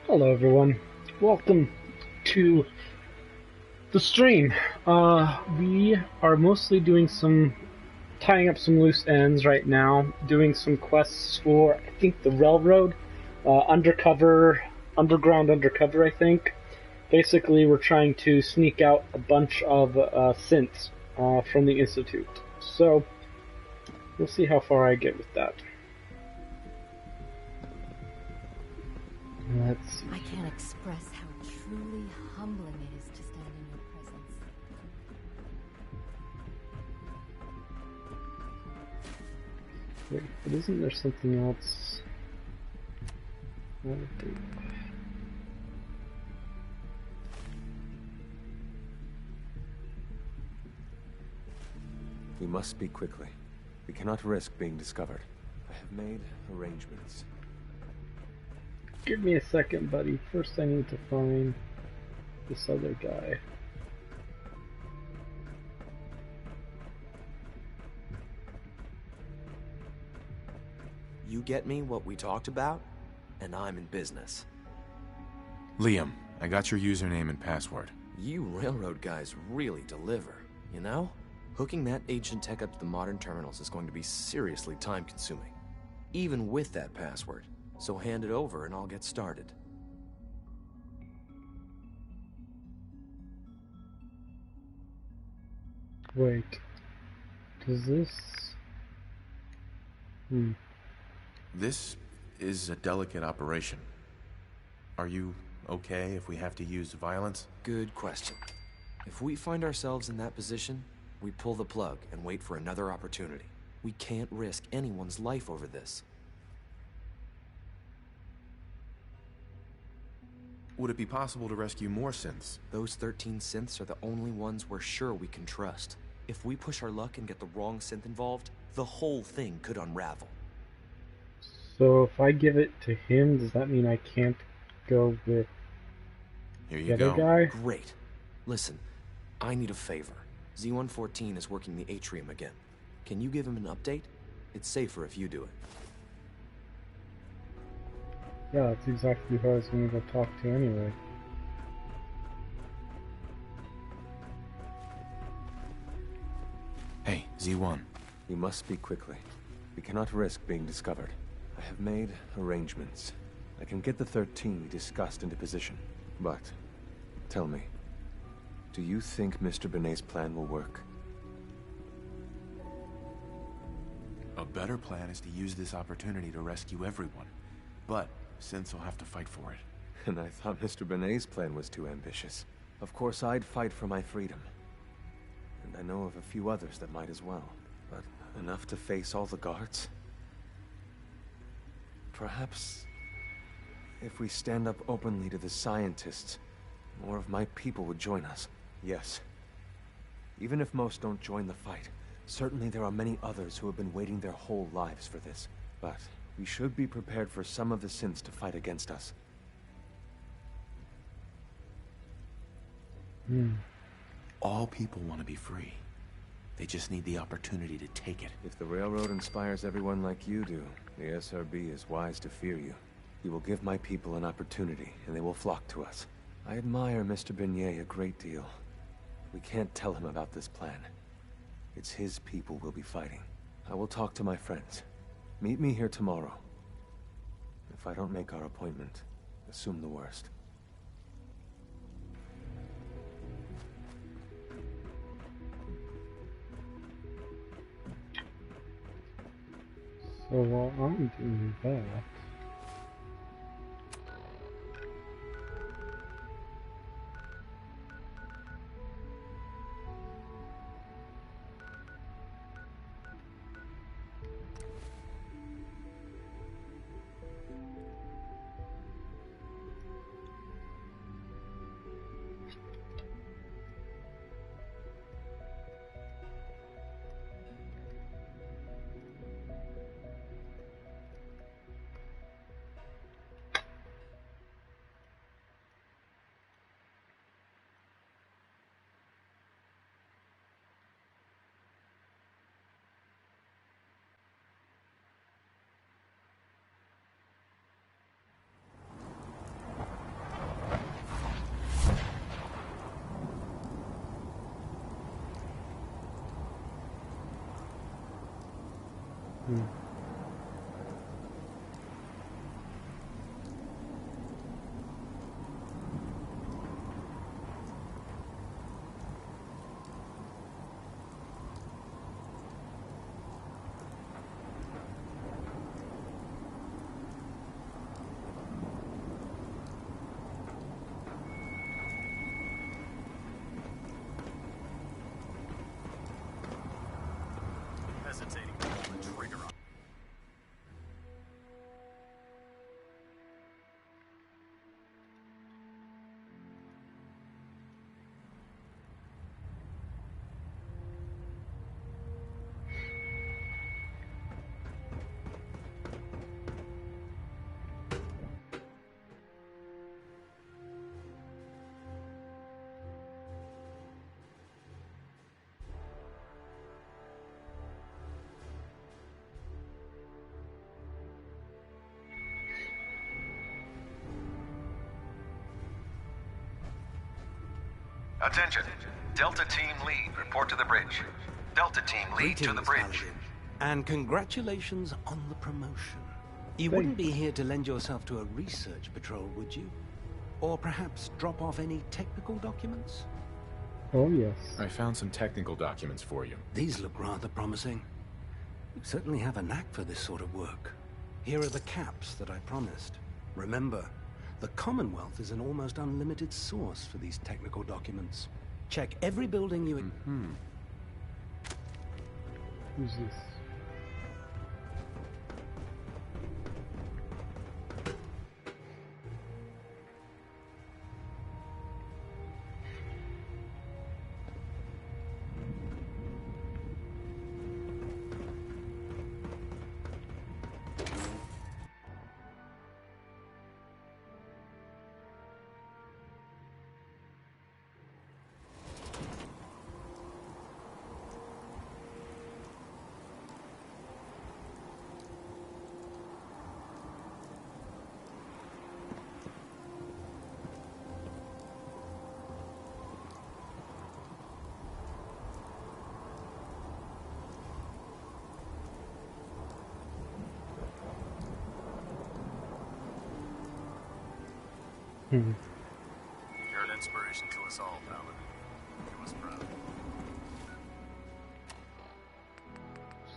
Hello, everyone. Welcome to the stream. We are mostly doing tying up some loose ends right now, doing some quests for, I think, the railroad, underground undercover, I think. Basically, we're trying to sneak out a bunch of synths from the Institute. So, we'll see how far I get with that. Let's see. I can't express how truly humbling it is to stand in your presence. Wait, but isn't there something else? We must speak quickly. We cannot risk being discovered. I have made arrangements. Give me a second, buddy. First I need to find this other guy. You get me what we talked about, and I'm in business. Liam, I got your username and password. You railroad guys really deliver, you know? Hooking that ancient tech up to the modern terminals is going to be seriously time-consuming, even with that password. So hand it over and I'll get started. Wait. Does this... This is a delicate operation. Are you okay if we have to use violence? Good question. If we find ourselves in that position, we pull the plug and wait for another opportunity. We can't risk anyone's life over this. Would it be possible to rescue more synths? Those 13 synths are the only ones we're sure we can trust. If we push our luck and get the wrong synth involved, the whole thing could unravel. So if I give it to him, does that mean I can't go with Here the you other go. guy? Great. Listen, I need a favor. Z-114 is working the atrium again. Can you give him an update? It's safer if you do it. Yeah, that's exactly who I was going to go talk to anyway. Hey, Z1. We must speak quickly. We cannot risk being discovered. I have made arrangements. I can get the 13 we discussed into position. But, tell me, do you think Mr. Benet's plan will work? A better plan is to use this opportunity to rescue everyone. But synths will have to fight for it. And I thought Mr. Benet's plan was too ambitious. Of course, I'd fight for my freedom. And I know of a few others that might as well. But enough to face all the guards? Perhaps, if we stand up openly to the scientists, more of my people would join us. Yes. Even if most don't join the fight, certainly there are many others who have been waiting their whole lives for this. But we should be prepared for some of the synths to fight against us. All people want to be free. They just need the opportunity to take it. If the railroad inspires everyone like you do, the SRB is wise to fear you. You will give my people an opportunity, and they will flock to us. I admire Mr. Beignet a great deal. We can't tell him about this plan. It's his people we'll be fighting. I will talk to my friends. Meet me here tomorrow. If I don't make our appointment, assume the worst. So while I'm doing that... Hmm. Hesitating to pull the trigger on. Attention. Delta Team Lead, report to the bridge. Delta Team Lead to the Greetings, bridge. Paladin. And congratulations on the promotion. You Thanks. wouldn't be here to lend yourself to a research patrol, would you? Or perhaps drop off any technical documents? Oh, yes. I found some technical documents for you. These look rather promising. You certainly have a knack for this sort of work. Here are the caps that I promised. Remember, the Commonwealth is an almost unlimited source for these technical documents. Check every building you... Who's this? Hmm. You're an inspiration to us all, Paladin. Do us proud.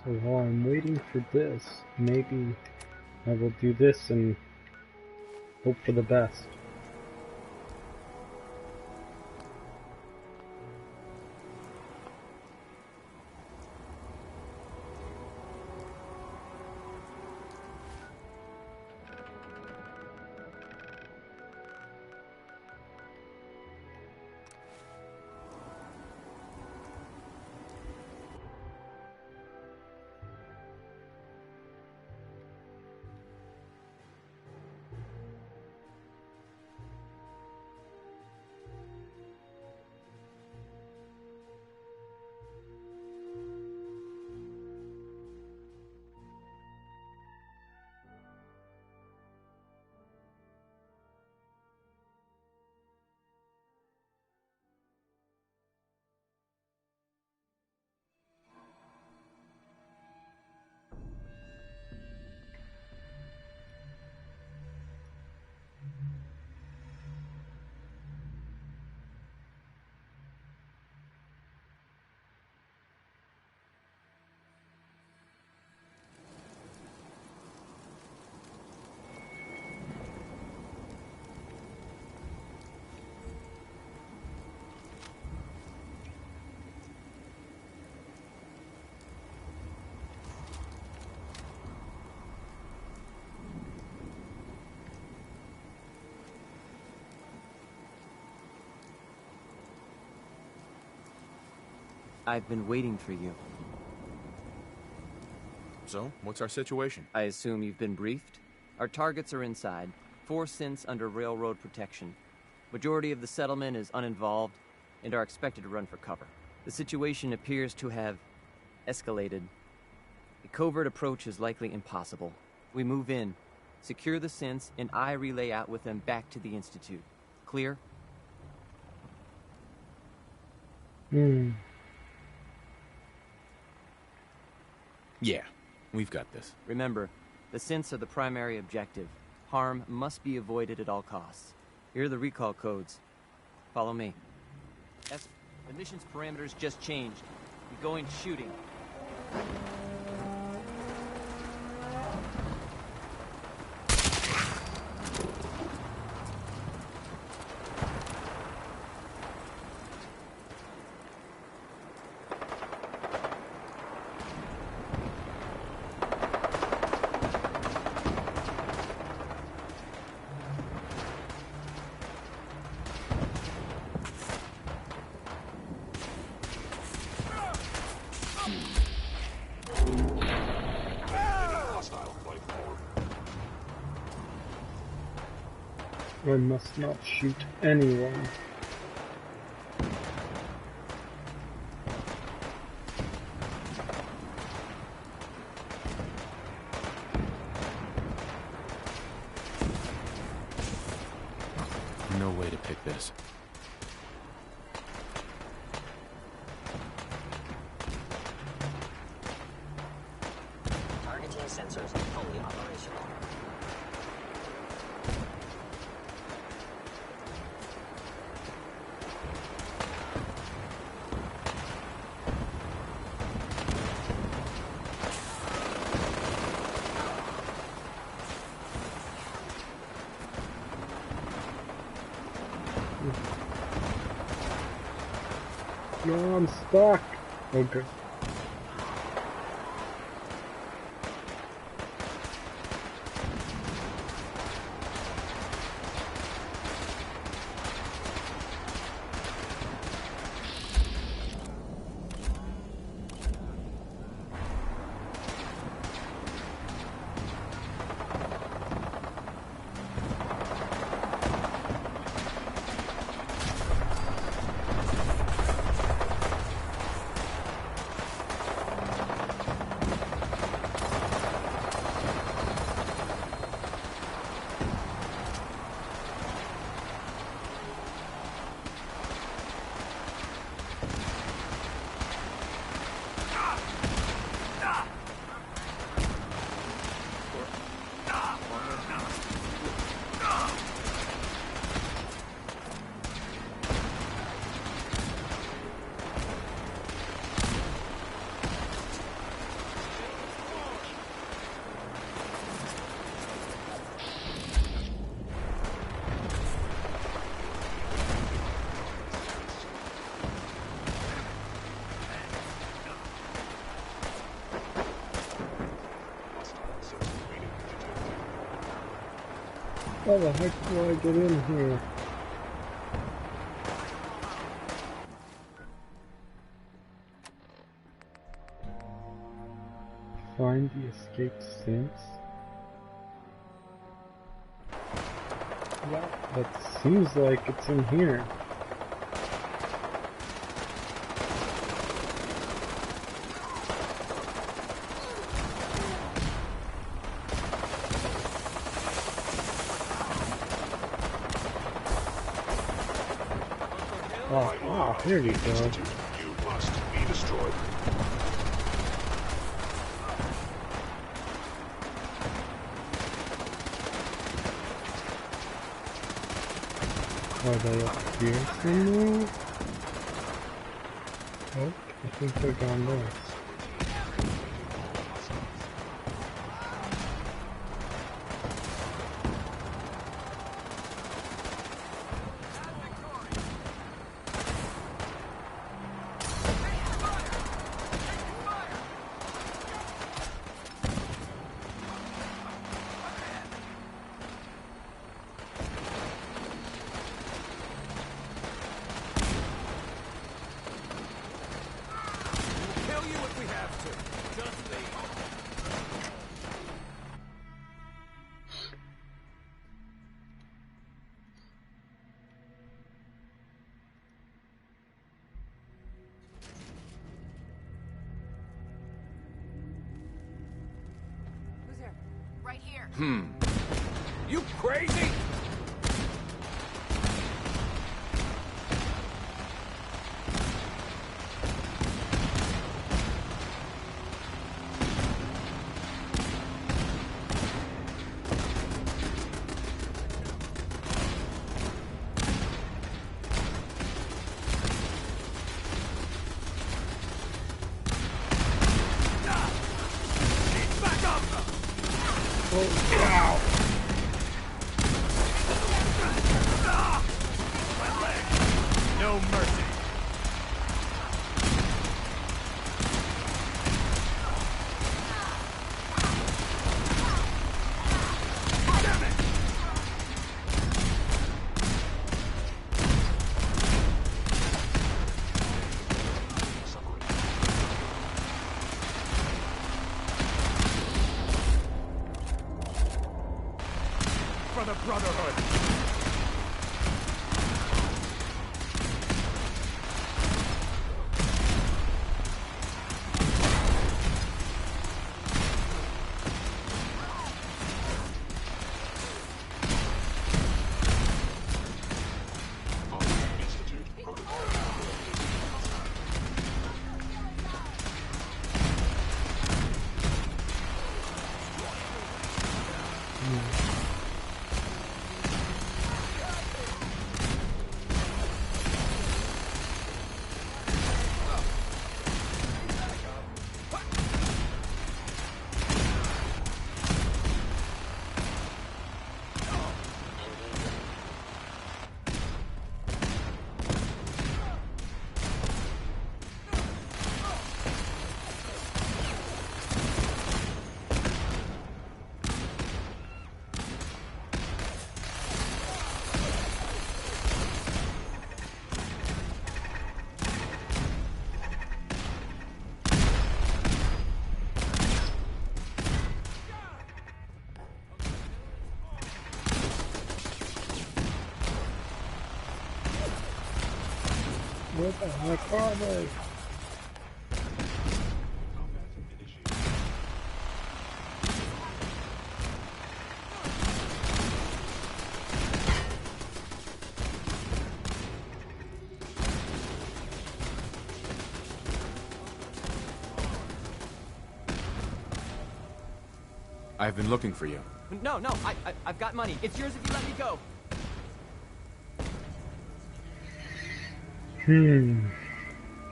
So while I'm waiting for this, maybe I will do this and hope for the best. I've been waiting for you. So, what's our situation? I assume you've been briefed? Our targets are inside. 4 synths under railroad protection. Majority of the settlement is uninvolved and are expected to run for cover. The situation appears to have escalated. A covert approach is likely impossible. We move in, secure the synths, and I relay out with them back to the Institute. Clear? Hmm. Yeah, We've got this. Remember, the synths are the primary objective. Harm must be avoided at all costs. Here are the recall codes. Follow me. The mission's parameters just changed. You're going shooting. I must not shoot anyone. No way to pick this. Targeting sensors fully operational. No, I'm stuck. Okay. How the heck do I get in here? Find the escaped synths? Yeah, that seems like it's in here. Oh, wow, here you go. You must be destroyed. Are they up here somewhere? Oh, I think they're down there. Right here. You crazy? Holy cow! No mercy. For the Brotherhood. What the heck are they? I've been looking for you. No, I've got money. It's yours if you let me go.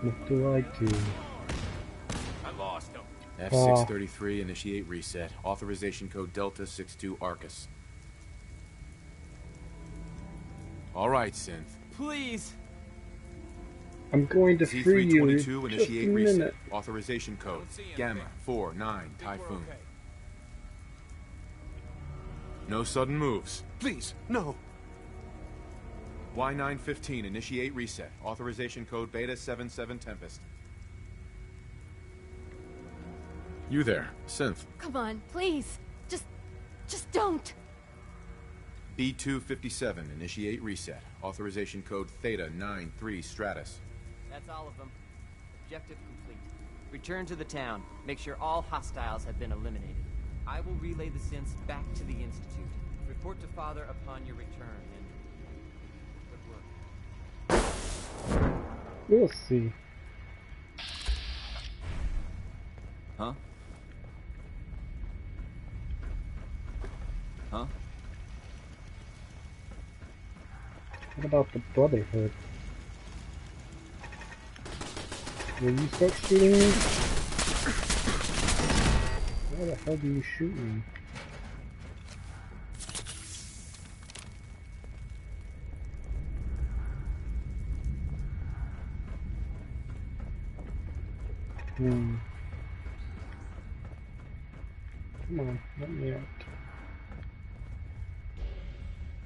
What do I do? I lost him. F633, initiate reset. Authorization code Delta 62 Arcus. All right, Synth. Please. I'm going to free you in C322, just a initiate reset. minute. Authorization code Gamma 49 Typhoon. No sudden moves. Please, no. Y915, initiate reset. Authorization code Beta 77 Tempest. You there, Synth. Come on, please. Just don't. B257, initiate reset. Authorization code Theta 93 Stratus. That's all of them. Objective complete. Return to the town. Make sure all hostiles have been eliminated. I will relay the synths back to the Institute. Report to Father upon your return, and good work. We'll see. Huh? Huh? What about the Brotherhood? Will you start shooting me? Why the hell do you shoot me? Come on, let me out.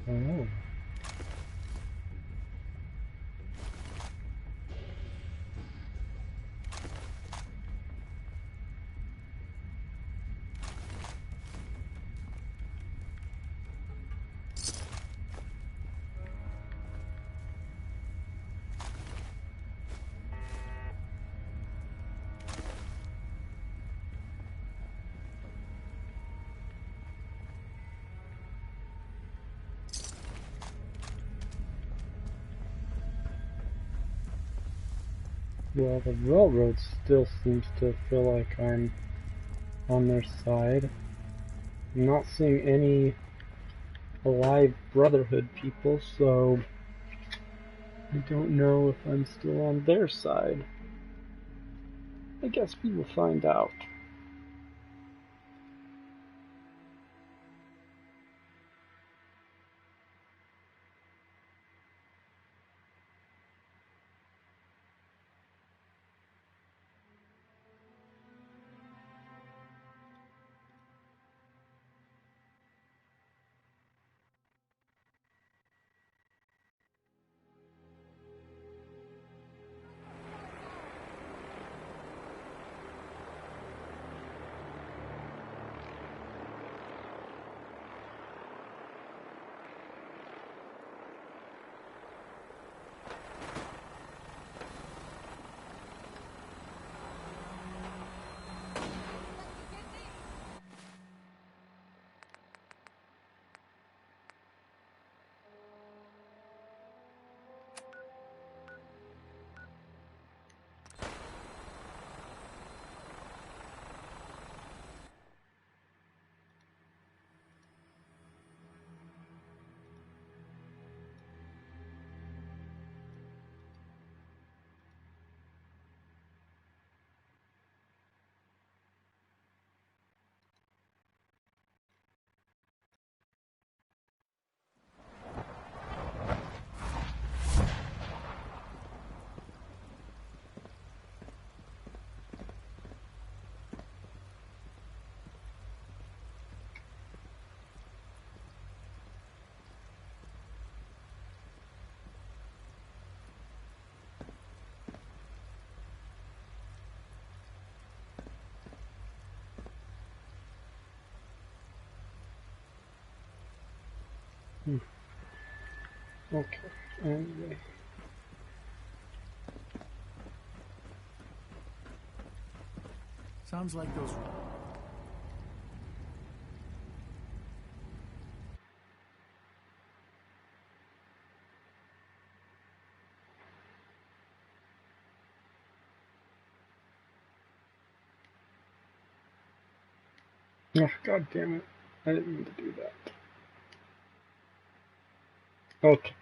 Oh. Well, the railroad still seems to feel like I'm on their side. I'm not seeing any alive Brotherhood people, so I don't know if I'm still on their side. I guess we will find out. Okay, anyway. Sounds like those... Oh, God damn it. I didn't mean to do that. Okay.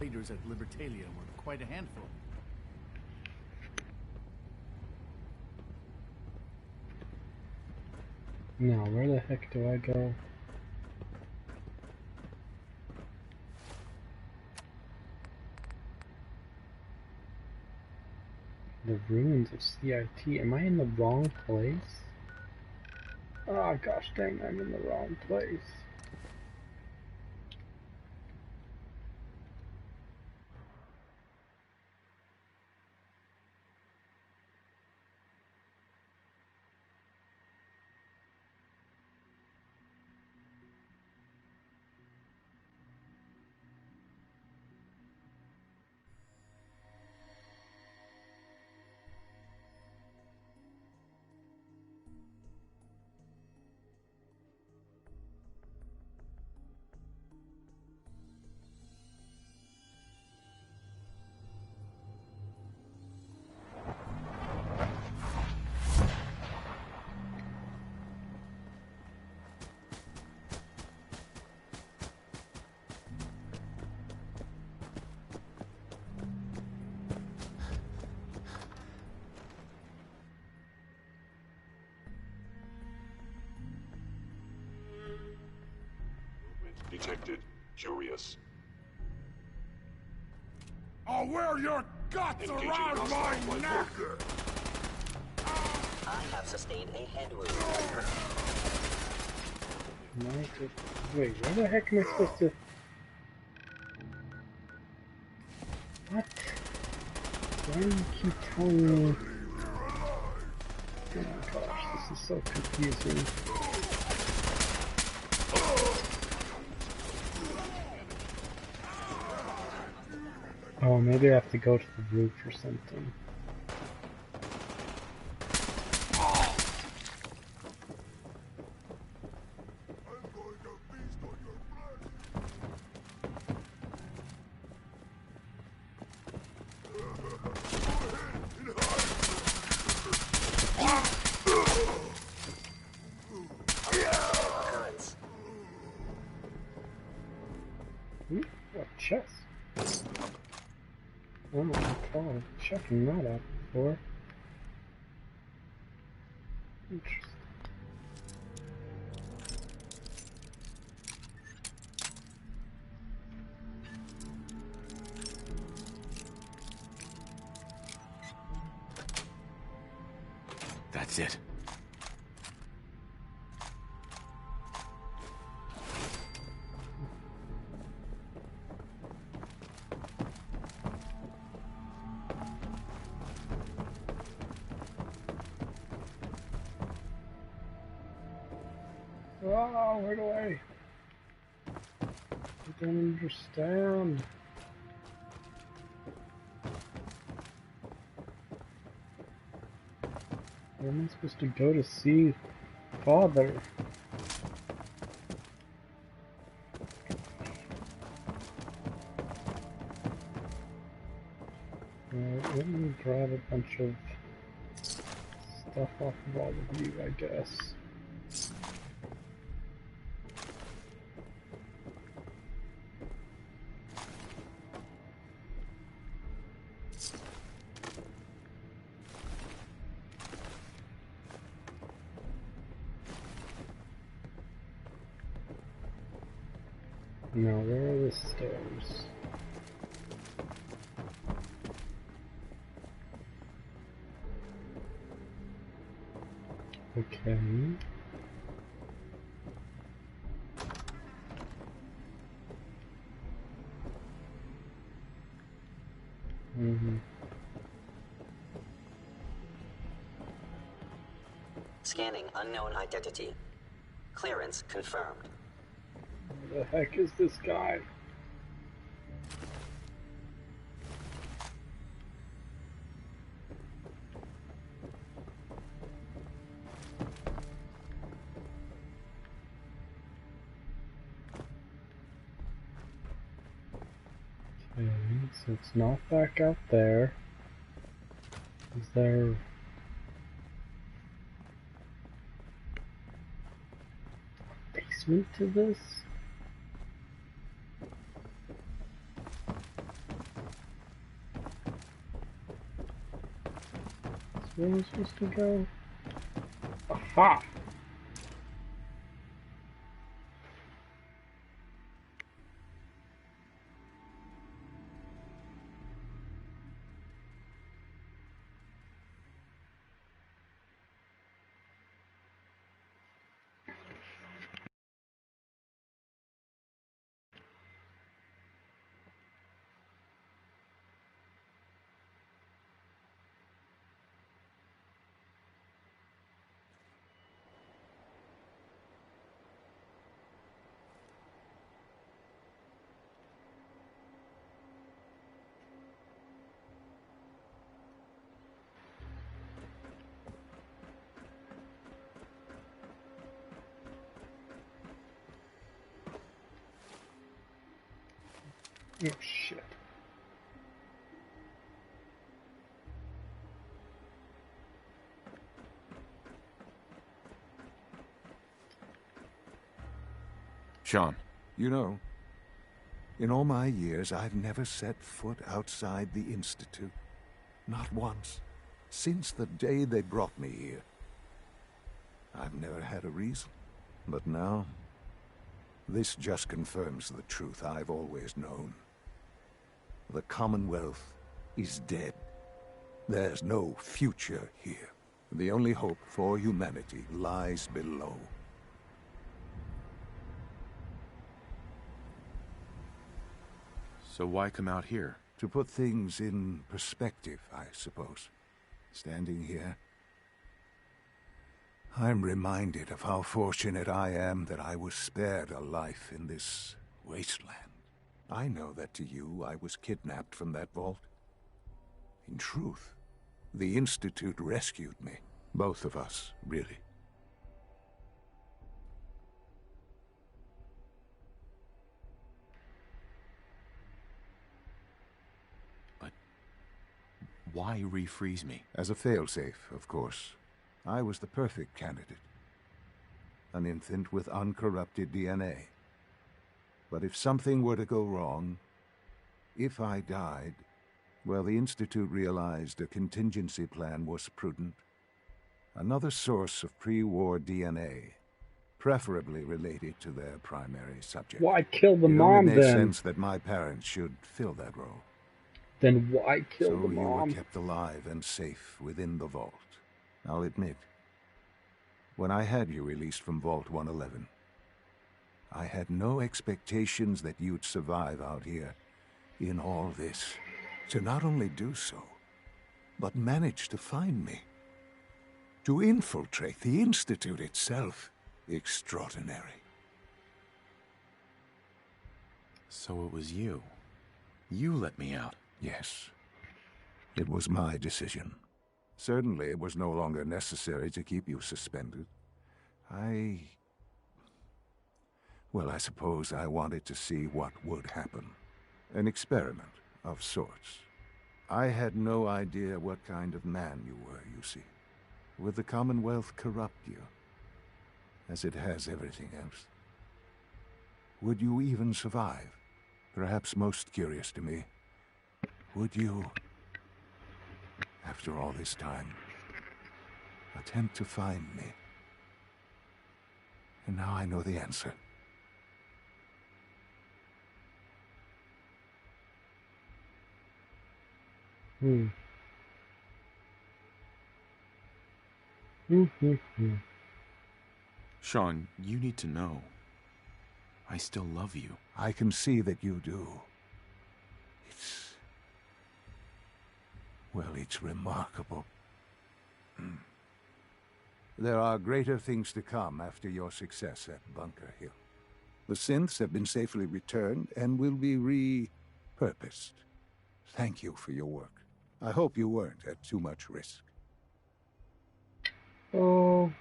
leaders at Libertalia were quite a handful. Now, where the heck do I go? The ruins of CIT. Am I in the wrong place? Oh gosh dang, I'm in the wrong place. Detected. Curious. I'll wear your guts Engaging around hostile my flight neck! mode. I have sustained a head wound. Wait, where the heck am I supposed to... What? Why do you keep telling me... Oh my gosh, this is so confusing. Oh, maybe I have to go to the roof or something. A chest. I don't recall checking that out before. Interesting. That's it. Oh, where do I don't understand. Where am I supposed to go to see Father? Let me grab a bunch of stuff off of all of you, I guess. Now, where are the stairs? Okay. Scanning unknown identity. Clearance confirmed. Who the heck is this guy? Okay, so it's not back out there. Is there... basement to this? Is where we're supposed to go? Aha! Oh shit. Sean. You know, in all my years, I've never set foot outside the Institute. Not once. Since the day they brought me here. I've never had a reason. But now, this just confirms the truth I've always known. The Commonwealth is dead. There's no future here. The only hope for humanity lies below. So why come out here? To put things in perspective, I suppose. Standing here, I'm reminded of how fortunate I am that I was spared a life in this wasteland. I know that to you, I was kidnapped from that vault. In truth, the Institute rescued me. Both of us, really. But why refreeze me? As a failsafe, of course. I was the perfect candidate. An infant with uncorrupted DNA. But if something were to go wrong, if I died, well, the Institute realized a contingency plan was prudent. Another source of pre-war DNA, preferably related to their primary subject. Why kill the It mom only made then? sense that my parents should fill that role. Then why kill the So you were mom? kept alive and safe within the vault. I'll admit, when I had you released from Vault 111, I had no expectations that you'd survive out here in all this. To not only do so, but manage to find me. To infiltrate the Institute itself. Extraordinary. So it was you. You let me out. Yes. It was my decision. Certainly it was no longer necessary to keep you suspended. Well, I suppose I wanted to see what would happen. An experiment of sorts. I had no idea what kind of man you were, you see. Would the Commonwealth corrupt you, as it has everything else? Would you even survive? Perhaps most curious to me, would you, after all this time, attempt to find me? And now I know the answer. Sean, you need to know. I still love you. I can see that you do. Well, it's remarkable. There are greater things to come after your success at Bunker Hill. The synths have been safely returned and will be repurposed. Thank you for your work. I hope you weren't at too much risk. Oh,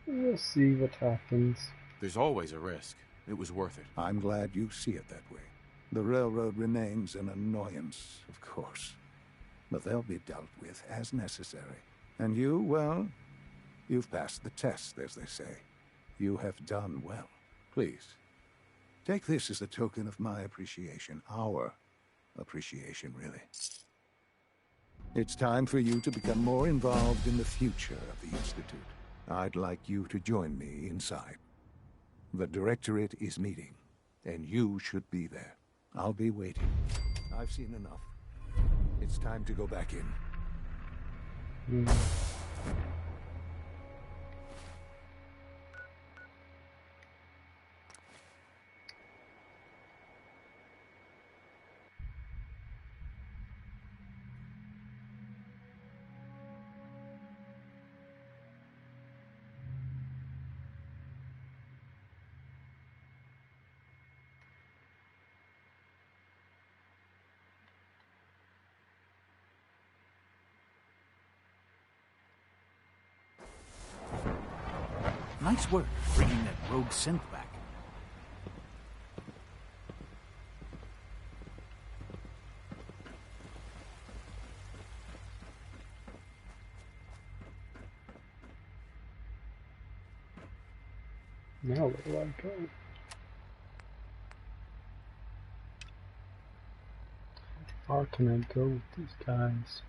we'll see what happens. There's always a risk. It was worth it. I'm glad you see it that way. The railroad remains an annoyance, of course. But they'll be dealt with as necessary. And you, well, you've passed the test, as they say. You have done well. Please, take this as a token of my appreciation. Our appreciation, really. It's time for you to become more involved in the future of the Institute. I'd like you to join me inside. The Directorate is meeting, and you should be there. I'll be waiting. I've seen enough. It's time to go back in. Nice work bringing that rogue synth back. Now where do I go? How far can I go with these guys?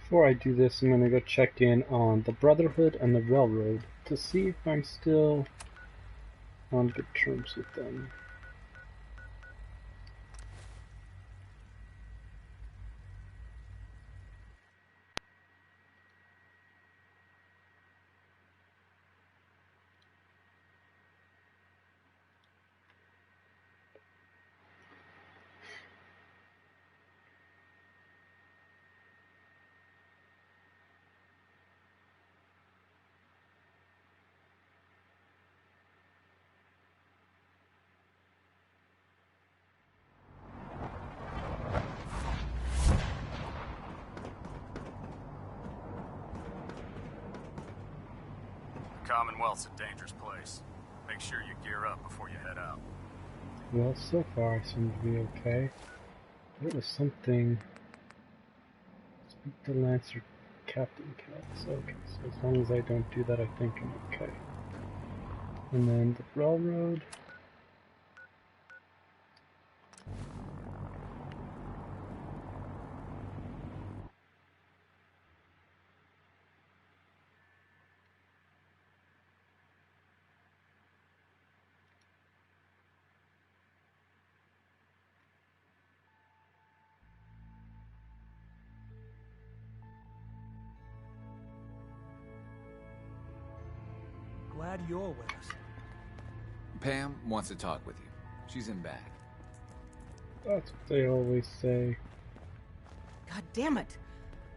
Before I do this, I'm going to go check in on the Brotherhood and the Railroad to see if I'm still on good terms with them. Commonwealth's a dangerous place. Make sure you gear up before you head out. Well, so far I seem to be okay. There was something... Speak to Lancer Captain Cats. Okay, so as long as I don't do that, I think I'm okay. And then the Railroad... Glad you're with us. Pam wants to talk with you. She's in back. That's what they always say. God damn it!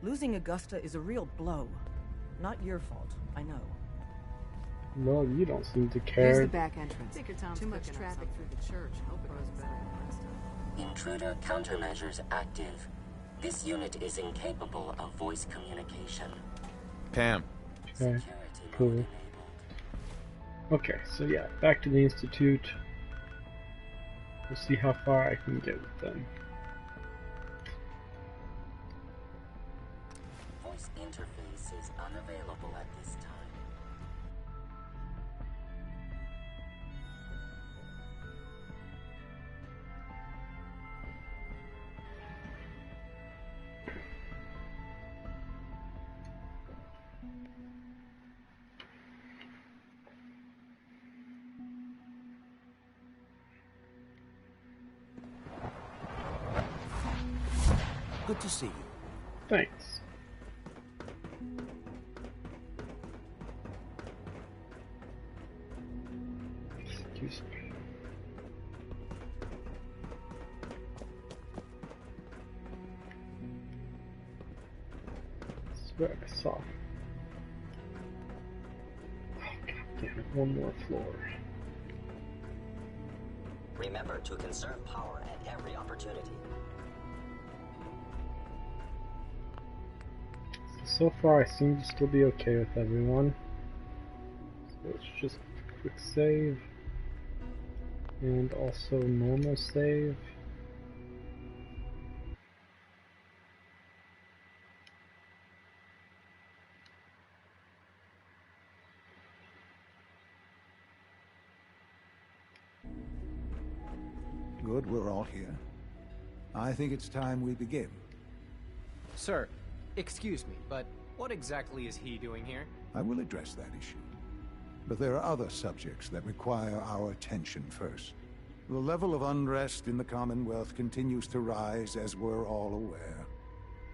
Losing Augusta is a real blow. Not your fault, I know. No, you don't seem to care. Here's the back entrance. Too much traffic through the church. Hope it goes better than last time. Intruder countermeasures active. This unit is incapable of voice communication. Pam. Okay, cool. Okay, so yeah, back to the Institute. We'll see how far I can get with them. Voice interface is unavailable at this time. Good to see you. Thanks. Excuse me. I swear I saw. Oh, God damn it, one more floor. Remember to conserve power at every opportunity. So far, I seem to still be okay with everyone. So let's just quick save. And also normal save. Good, we're all here. I think it's time we begin. Sir, excuse me, but what exactly is he doing here? I will address that issue. But there are other subjects that require our attention first. The level of unrest in the Commonwealth continues to rise, as we're all aware.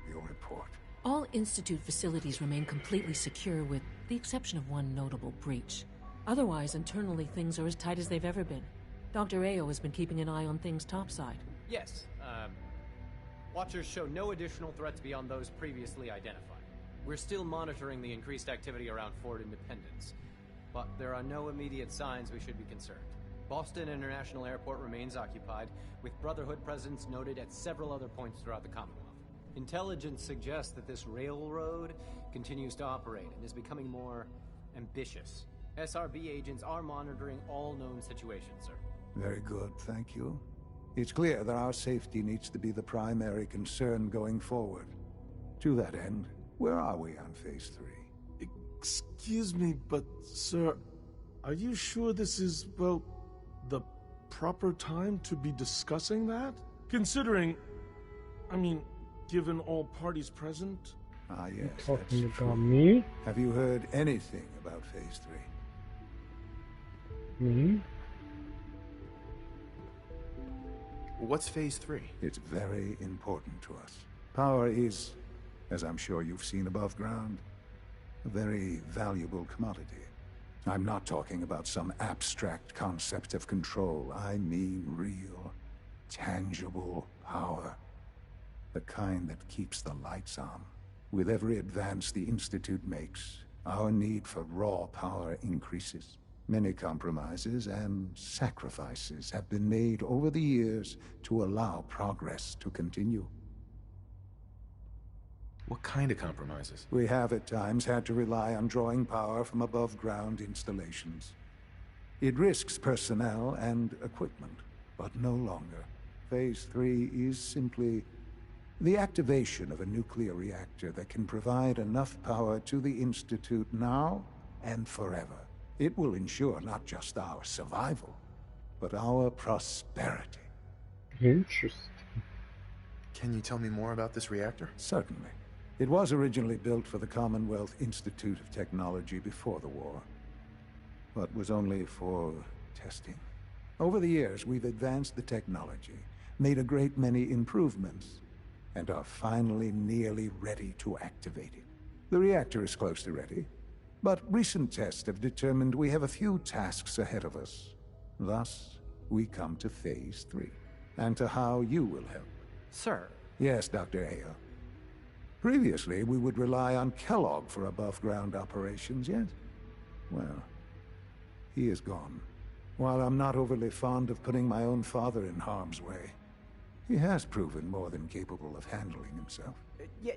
Your report. All Institute facilities remain completely secure with the exception of one notable breach. Otherwise, internally, things are as tight as they've ever been. Dr. Ayo has been keeping an eye on things topside. Yes, Watchers show no additional threats beyond those previously identified. We're still monitoring the increased activity around Fort Independence, but there are no immediate signs we should be concerned. Boston International Airport remains occupied, with Brotherhood presence noted at several other points throughout the Commonwealth. Intelligence suggests that this railroad continues to operate and is becoming more ambitious. SRB agents are monitoring all known situations, sir. Very good, thank you. It's clear that our safety needs to be the primary concern going forward. To that end, where are we on Phase 3? Excuse me, but, sir, are you sure this is, well, the proper time to be discussing that? Considering, I mean, given all parties present? Ah, yes, Talking that's about true. me? Have you heard anything about Phase 3? Me? What's Phase 3? It's very important to us. Power is, as I'm sure you've seen above ground, a very valuable commodity. I'm not talking about some abstract concept of control. I mean real, tangible power. The kind that keeps the lights on. With every advance the Institute makes, our need for raw power increases. Many compromises and sacrifices have been made over the years to allow progress to continue. What kind of compromises? We have at times had to rely on drawing power from above-ground installations. It risks personnel and equipment, but no longer. Phase 3 is simply the activation of a nuclear reactor that can provide enough power to the Institute now and forever. It will ensure not just our survival, but our prosperity. Interesting. Can you tell me more about this reactor? Certainly. It was originally built for the Commonwealth Institute of Technology before the war, but was only for testing. Over the years, we've advanced the technology, made a great many improvements, and are finally nearly ready to activate it. The reactor is close to ready, but recent tests have determined we have a few tasks ahead of us. Thus, we come to Phase 3, and to how you will help. Sir. Yes, Dr. Ayo. Previously, we would rely on Kellogg for above-ground operations, yet, well, he is gone. While I'm not overly fond of putting my own father in harm's way, he has proven more than capable of handling himself.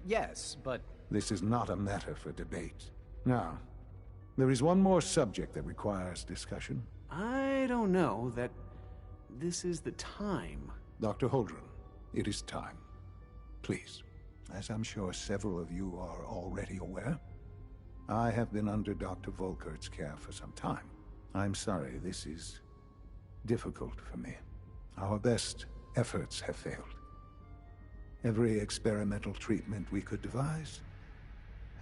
Yes, but... This is not a matter for debate. Now, there is one more subject that requires discussion. I don't know that this is the time. Dr. Holdren, it is time. Please. As I'm sure several of you are already aware, I have been under Dr. Volkert's care for some time. I'm sorry, this is difficult for me. Our best efforts have failed. Every experimental treatment we could devise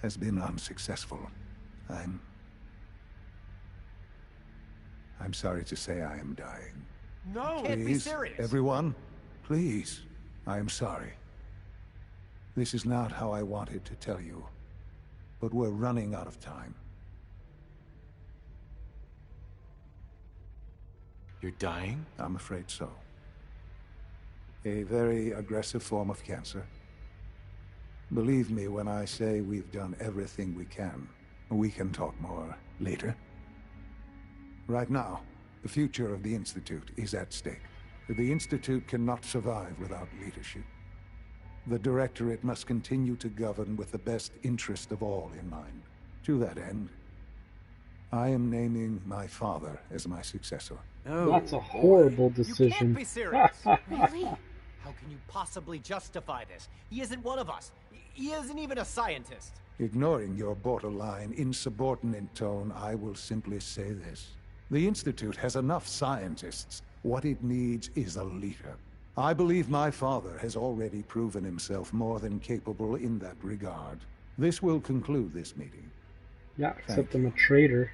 has been unsuccessful. I'm sorry to say I am dying. No! Can't be serious! Everyone, please. I am sorry. This is not how I wanted to tell you, but we're running out of time. You're dying? I'm afraid so. A very aggressive form of cancer. Believe me when I say we've done everything we can. We can talk more later. Right now, the future of the Institute is at stake. The Institute cannot survive without leadership. The Directorate must continue to govern with the best interest of all in mind. To that end, I am naming my father as my successor. Oh, that's a horrible decision. You can't be serious. Really? How can you possibly justify this? He isn't one of us. He isn't even a scientist. Ignoring your borderline, insubordinate tone, I will simply say this. The Institute has enough scientists. What it needs is a leader. I believe my father has already proven himself more than capable in that regard. This will conclude this meeting. Yeah, except I'm a traitor.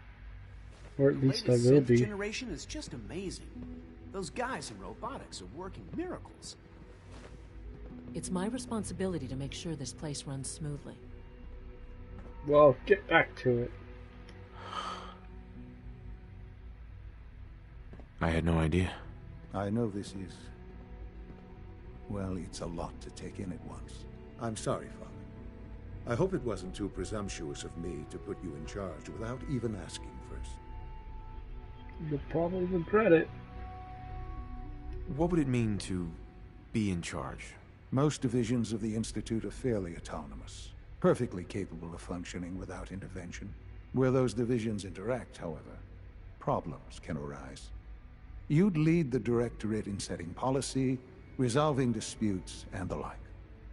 Or at least I will synth be. generation is just amazing. Those guys in robotics are working miracles. It's my responsibility to make sure this place runs smoothly. Well, get back to it. I had no idea. I know this is... well, it's a lot to take in at once. I'm sorry, Father. I hope it wasn't too presumptuous of me to put you in charge without even asking first. You'll probably regret it. What would it mean to be in charge? Most divisions of the Institute are fairly autonomous, perfectly capable of functioning without intervention. Where those divisions interact, however, problems can arise. You'd lead the Directorate in setting policy, resolving disputes, and the like.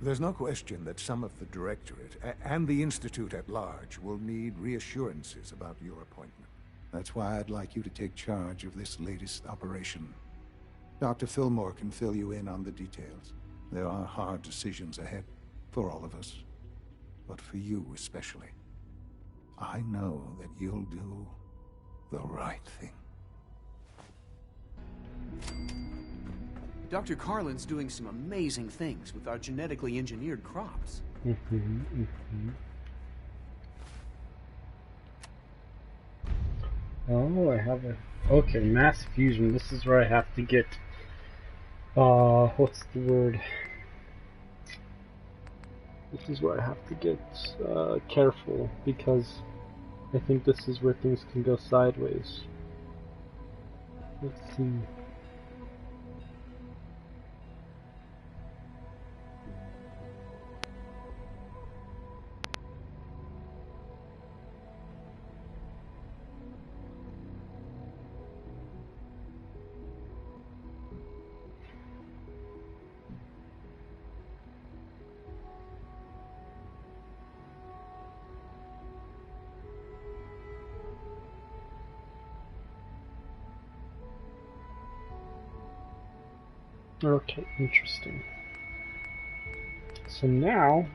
There's no question that some of the Directorate, and the Institute at large, will need reassurances about your appointment. That's why I'd like you to take charge of this latest operation. Dr. Fillmore can fill you in on the details. There are hard decisions ahead, for all of us. But for you especially. I know that you'll do the right thing. Dr. Carlin's doing some amazing things with our genetically engineered crops. Oh, I have a... okay, mass fusion. This is where I have to get... what's the word? This is where I have to get careful, because I think this is where things can go sideways. Let's see. Okay, interesting. So now,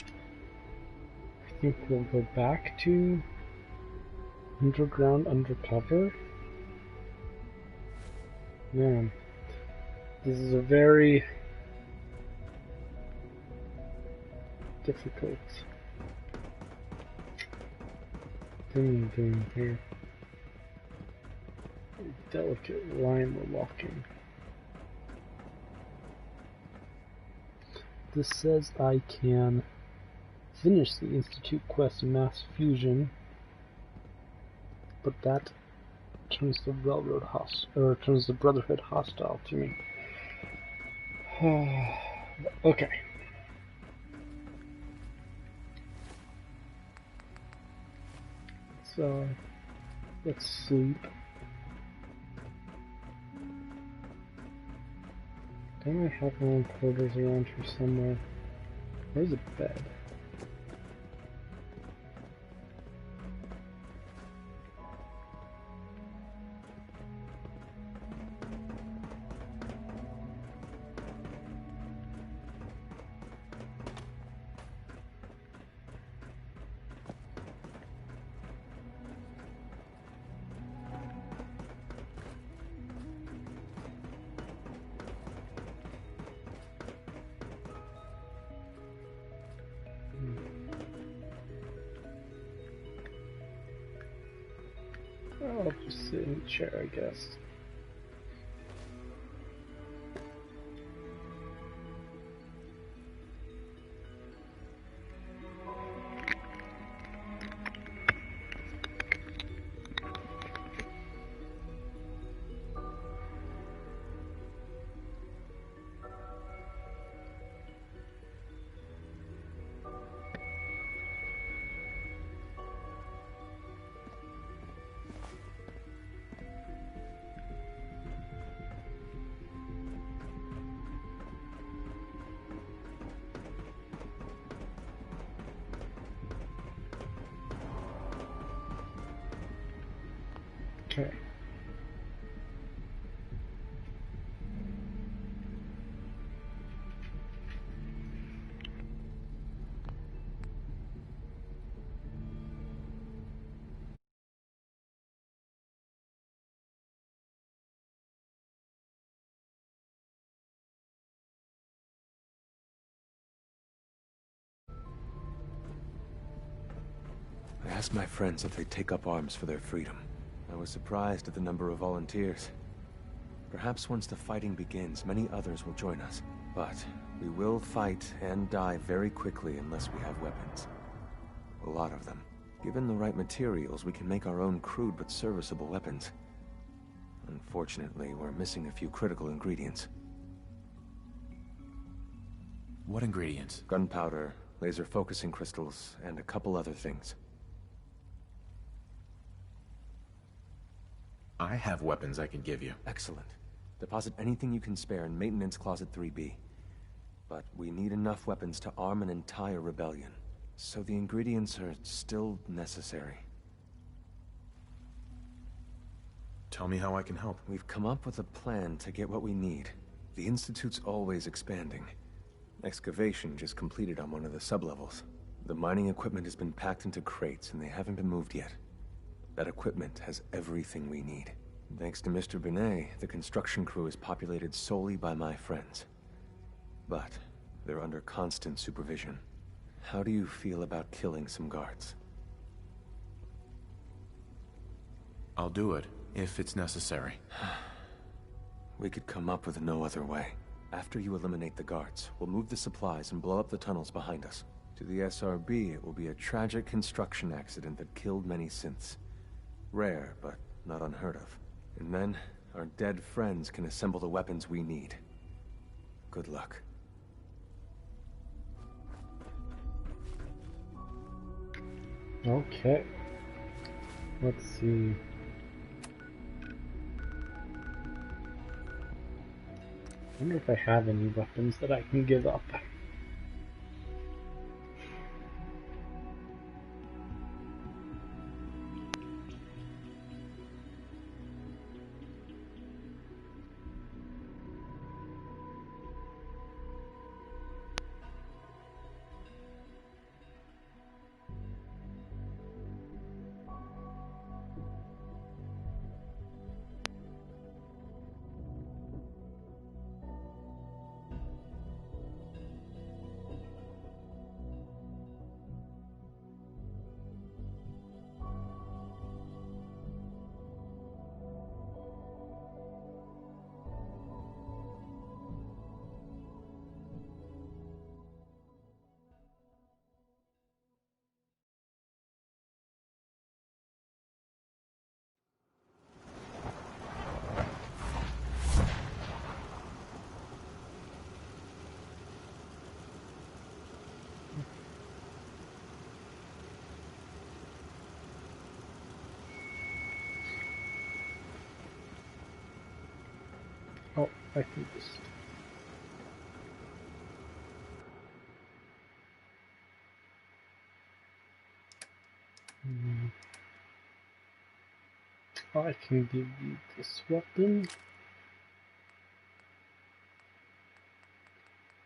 I think we'll go back to Undercover. Man, this is a very difficult thing doing here. A delicate line we're walking. This says I can finish the Institute quest in mass fusion, but that turns the Railroad turns the Brotherhood hostile to me. Okay. So let's sleep. Don't I have my own quarters around here somewhere? Where's a bed? I'll just sit in the chair, I guess. Okay. I asked my friends if they'd take up arms for their freedom. I was surprised at the number of volunteers. Perhaps once the fighting begins, many others will join us. But we will fight and die very quickly unless we have weapons. A lot of them. Given the right materials, we can make our own crude but serviceable weapons. Unfortunately, we're missing a few critical ingredients. What ingredients? Gunpowder, laser focusing crystals, and a couple other things. I have weapons I can give you. Excellent. Deposit anything you can spare in Maintenance Closet 3B. But we need enough weapons to arm an entire rebellion. So the ingredients are still necessary. Tell me how I can help. We've come up with a plan to get what we need. The Institute's always expanding. Excavation just completed on one of the sublevels. The mining equipment has been packed into crates and they haven't been moved yet. That equipment has everything we need. Thanks to Mr. Binet, the construction crew is populated solely by my friends. But they're under constant supervision. How do you feel about killing some guards? I'll do it, if it's necessary. We could come up with no other way. After you eliminate the guards, we'll move the supplies and blow up the tunnels behind us. To the SRB, it will be a tragic construction accident that killed many synths. Rare, but not unheard of. And then, our dead friends can assemble the weapons we need. Good luck. Okay. Let's see. I wonder if I have any weapons that I can give up. Oh, I can just... I can give you this weapon.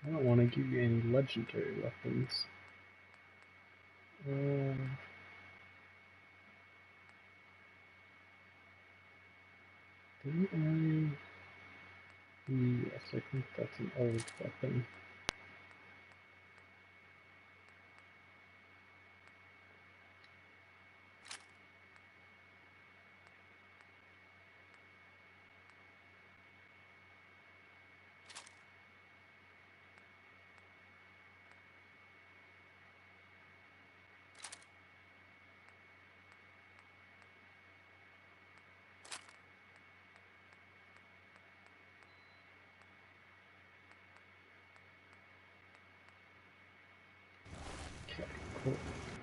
I don't want to give you any legendary weapons. Didn't I? Yes, I think that's an old weapon.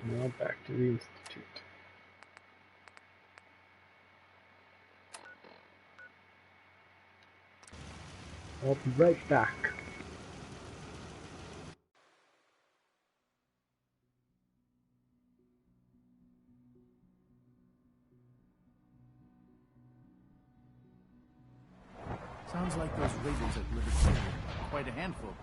Now back to the Institute. I'll be right back. Sounds like those ravens at Libertarian are quite a handful.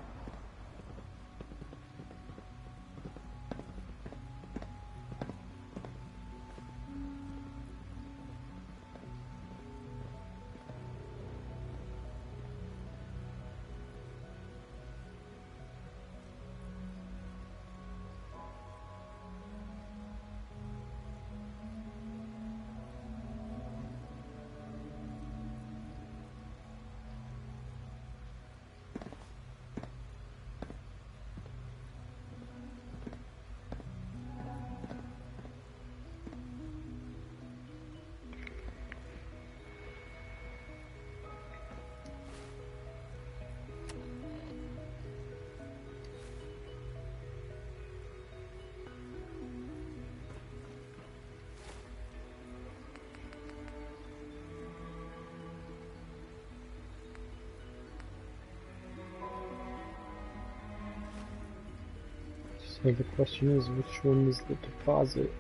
So the question is, which one is the deposit?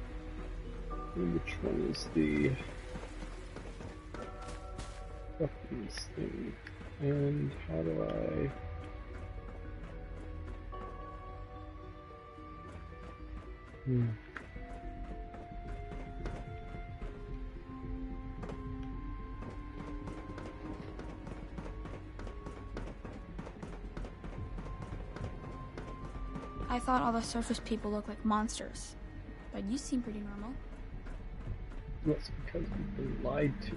And which one is the weapons thing? And how do I... I thought all the surface people looked like monsters, but you seem pretty normal. That's because we've been lied to.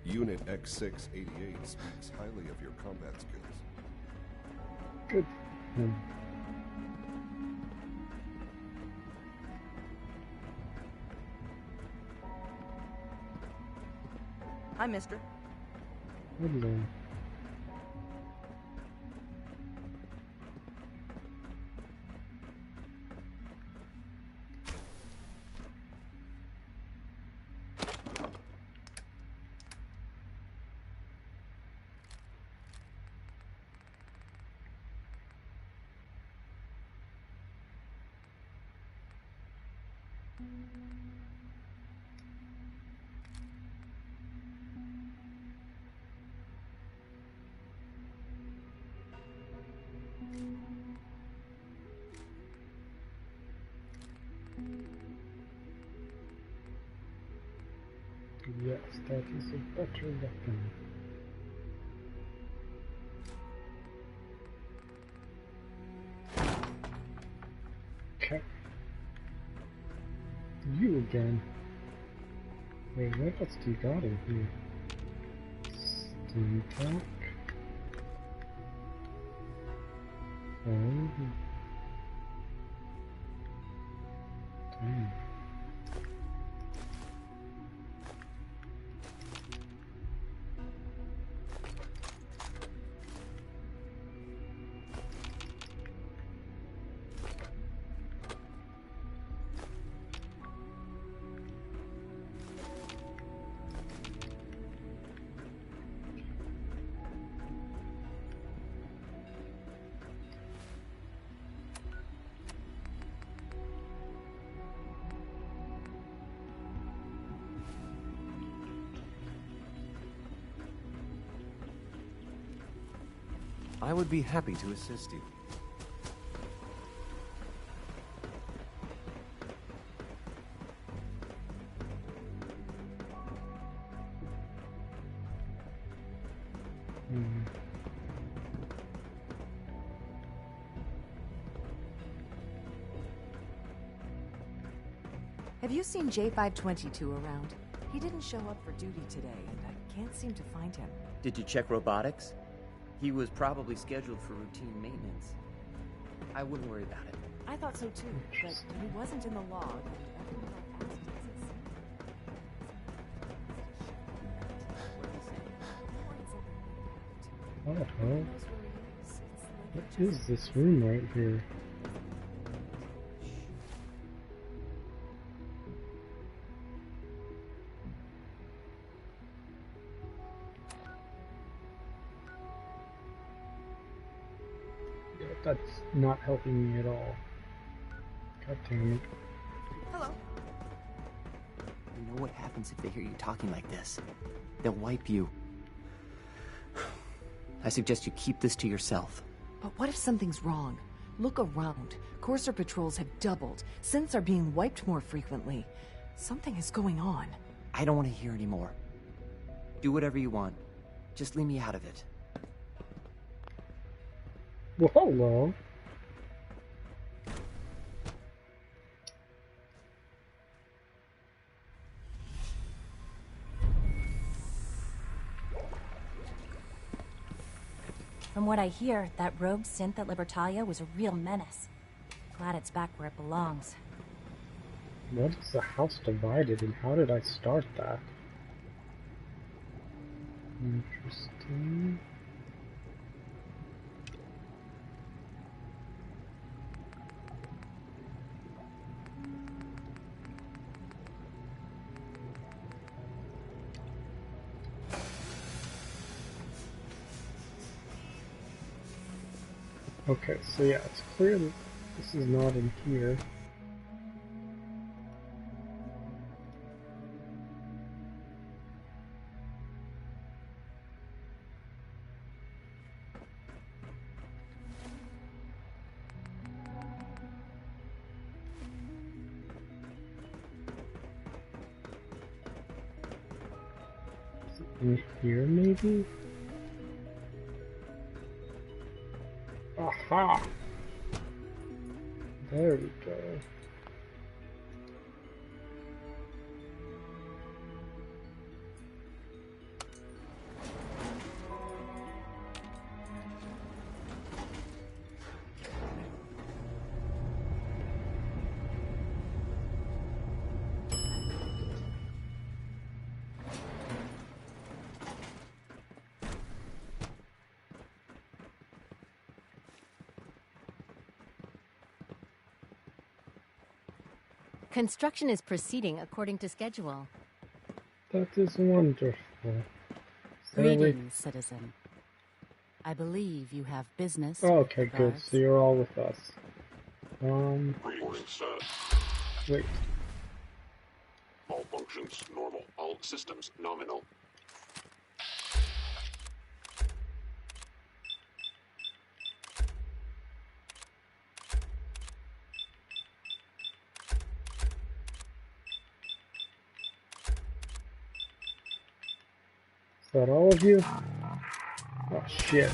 Unit X688 speaks highly of your combat skills. Good. Hi, mister. Hello. Yes, that is a better weapon. Okay. You again. Wait, what else do you got in here? Steam pack. Oh. Damn. I would be happy to assist you. Have you seen J522 around? He didn't show up for duty today, and I Can't seem to find him. Did you check robotics? He was probably scheduled for routine maintenance. I wouldn't worry about it. I thought so too, but he wasn't in the log. Everyone I asked What the hell? What is this room right here? Yeah, that's not helping me at all. God damn it. Hello. You know what happens if they hear you talking like this? They'll wipe you. I suggest you keep this to yourself. But what if something's wrong? Look around. Courser patrols have doubled. Synths are being wiped more frequently. Something is going on. I don't want to hear anymore. Do whatever you want. Just leave me out of it. Well, hello. From what I hear, that rogue synth at Libertalia was a real menace. Glad it's back where it belongs. What is the house divided and how did I start that? Interesting. Okay, so yeah, it's clear that this is not in here. Is it in here, maybe? Aha! There we go. Construction is proceeding according to schedule. That is wonderful. Greetings, citizen. I believe you have business. Oh, okay, good. So you're all with us. Wait. All functions normal. All systems nominal. Is that all of you? Oh shit.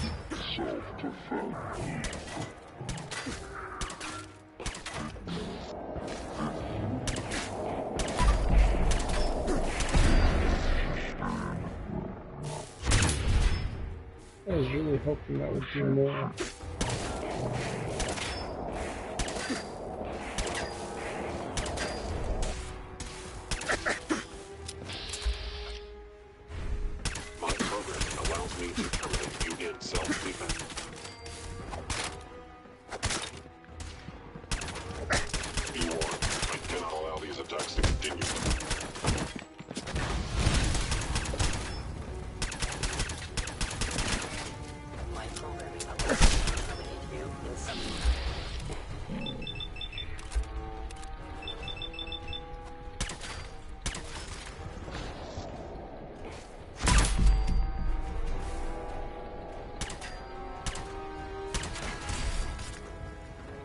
I was really hoping that would do more.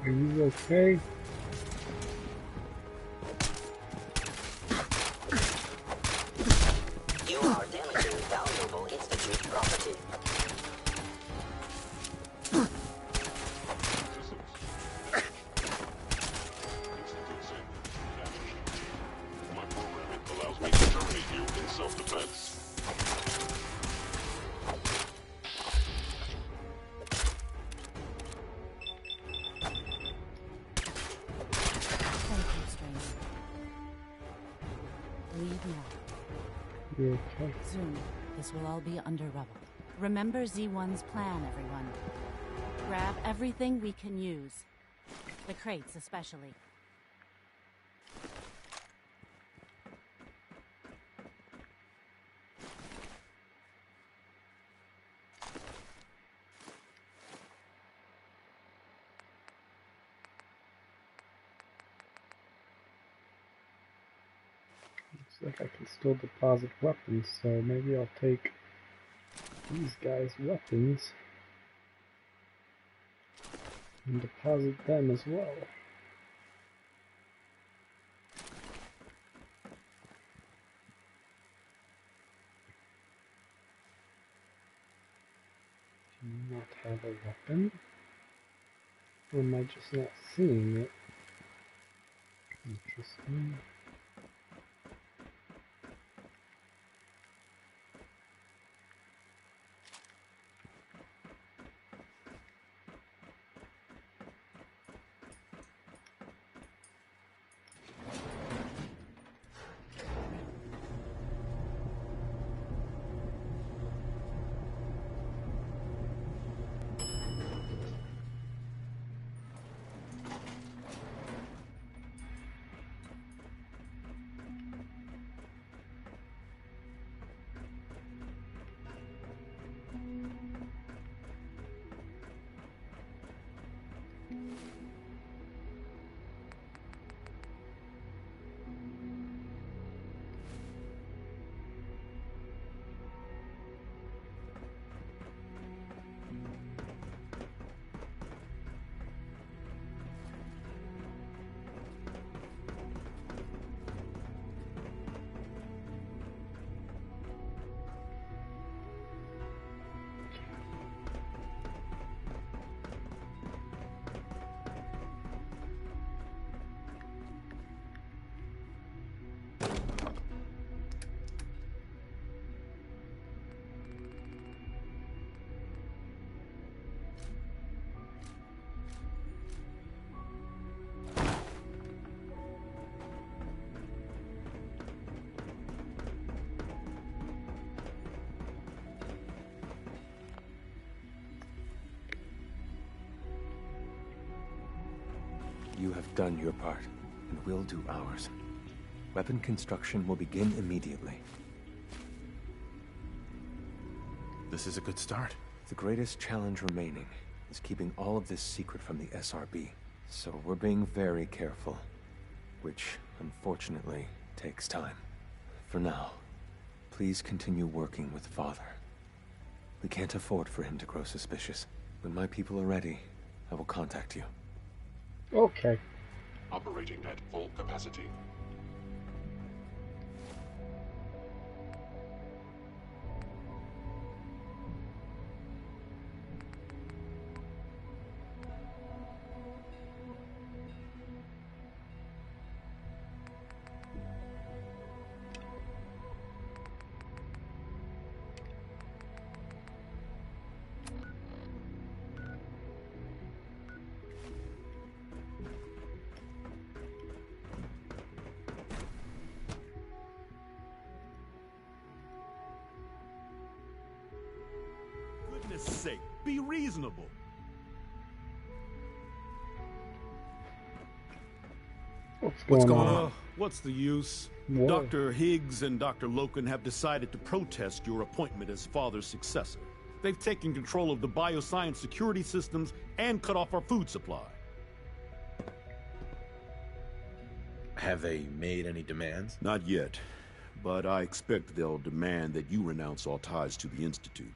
Are you okay? You are damaging valuable Institute property. My programming allows me to terminate you in self-defense. Leave now. Okay. Soon, this will all be under rubble. Remember Z1's plan, everyone. Grab everything we can use. The crates, especially. Looks like I can still deposit weapons, so maybe I'll take these guys' weapons and deposit them as well. Do you not have a weapon? Or am I just not seeing it? Interesting. You have done your part, and we'll do ours. Weapon construction will begin immediately. This is a good start. The greatest challenge remaining is keeping all of this secret from the SRB. So we're being very careful, which, unfortunately, takes time. For now, please continue working with Father. We can't afford for him to grow suspicious. When my people are ready, I will contact you. Okay. Operating at full capacity. Goodness sake, be reasonable. What's going on? What's the use? Whoa. Dr. Higgs and Dr. Loken have decided to protest your appointment as Father's successor. They've taken control of the bioscience security systems and cut off our food supply. Have they made any demands? Not yet, but I expect they'll demand that you renounce all ties to the Institute.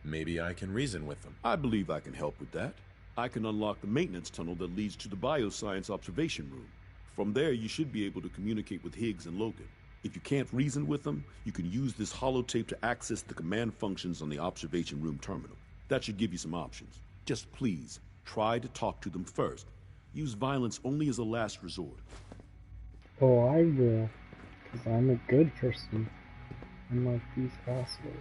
Maybe I can reason with them. I believe I can help with that. I can unlock the maintenance tunnel that leads to the bioscience observation room. From there, you should be able to communicate with Higgs and Logan. If you can't reason with them, you can use this holotape to access the command functions on the observation room terminal. That should give you some options. Just please, try to talk to them first. Use violence only as a last resort. Oh, I will. Because I'm a good person. Unlike these assholes.